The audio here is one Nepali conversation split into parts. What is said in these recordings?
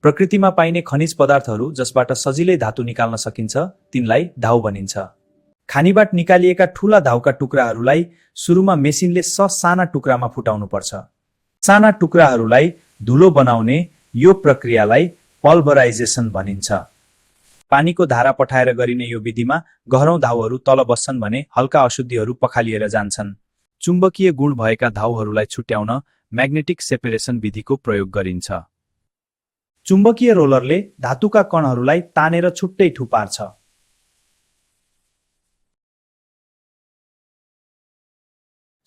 प्रकृतिमा पाइने खनिज पदार्थहरू जसबाट सजिलै धातु निकाल्न सकिन्छ तिनलाई धाउ भनिन्छ। खानीबाट निकालिएका ठूला धाउका टुक्राहरूलाई सुरुमा मेसिनले साना टुक्रामा फुटाउनुपर्छ। साना टुक्राहरूलाई धुलो बनाउने यो प्रक्रियालाई पल्भराइजेसन भनिन्छ। पानीको धारा पठाएर गरिने यो विधिमा गहरौं धाउहरू तल बस्छन् भने हल्का अशुद्धिहरू पखालिएर जान्छन्। चुम्बकीय गुण भएका धाउहरूलाई छुट्याउन म्याग्नेटिक सेपरेसन विधिको प्रयोग गरिन्छ। चुम्बकीय रोलरले धातुका कणहरूलाई तानेर छुट्टै थुपार्छ।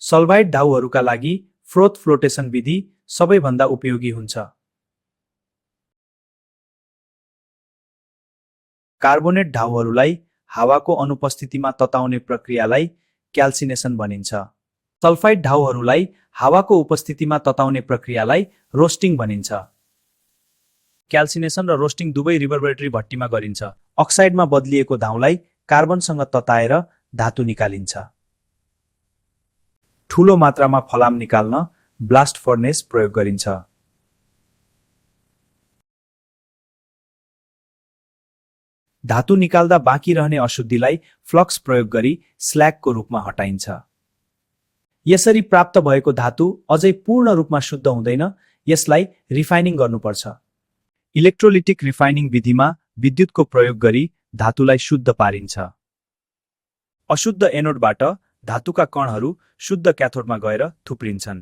सल्फाइड धाउहरूका लागि फ्रोथ फ्लोटेसन विधि सबैभन्दा उपयोगी हुन्छ। कार्बोनेट धाउहरूलाई हावाको अनुपस्थितिमा तताउने प्रक्रियालाई क्याल्सिनेसन भनिन्छ। सल्फाइड धाउहरूलाई हावाको उपस्थितिमा तताउने प्रक्रियालाई रोस्टिङ भनिन्छ। क्याल्सिनेसन र रोस्टिङ दुवै रिभर्बरेटरी भट्टीमा गरिन्छ। अक्साइडमा बदलिएको धाउलाई कार्बनसँग तताएर धातु निकालिन्छ। ठूलो मात्रामा फलाम निकाल्न ब्लास्ट फर्नेस प्रयोग गरिन्छ। धातु निकाल्दा बाँकी रहने अशुद्धिलाई फ्लक्स प्रयोग गरी स्ल्यागको रूपमा हटाइन्छ। यसरी प्राप्त भएको धातु अझै पूर्ण रूपमा शुद्ध हुँदैन, यसलाई रिफाइनिङ गर्नुपर्छ। इलेक्ट्रोलिटिक रिफाइनिङ विधिमा विद्युतको प्रयोग गरी धातुलाई शुद्ध पारिन्छ। अशुद्ध एनोडबाट धातुका कणहरू शुद्ध क्याथोडमा गएर थुप्रिन्छन्।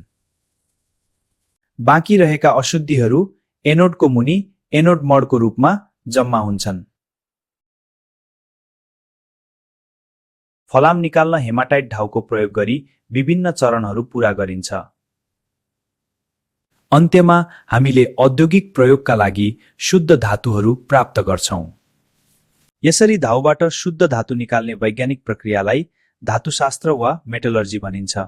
बाँकी रहेका अशुद्धिहरू एनोडको मुनि एनोड मडको रूपमा जम्मा हुन्छन्। फलाम निकाल्न हेमाटाइट धाउको प्रयोग गरी विभिन्न चरणहरू पूरा गरिन्छ। अन्त्यमा हामीले औद्योगिक प्रयोगका लागि शुद्ध धातुहरू प्राप्त गर्छौं। यसरी धाउबाट शुद्ध धातु निकाल्ने वैज्ञानिक प्रक्रियालाई धातुशास्त्र वा मेटलर्जी भनिन्छ।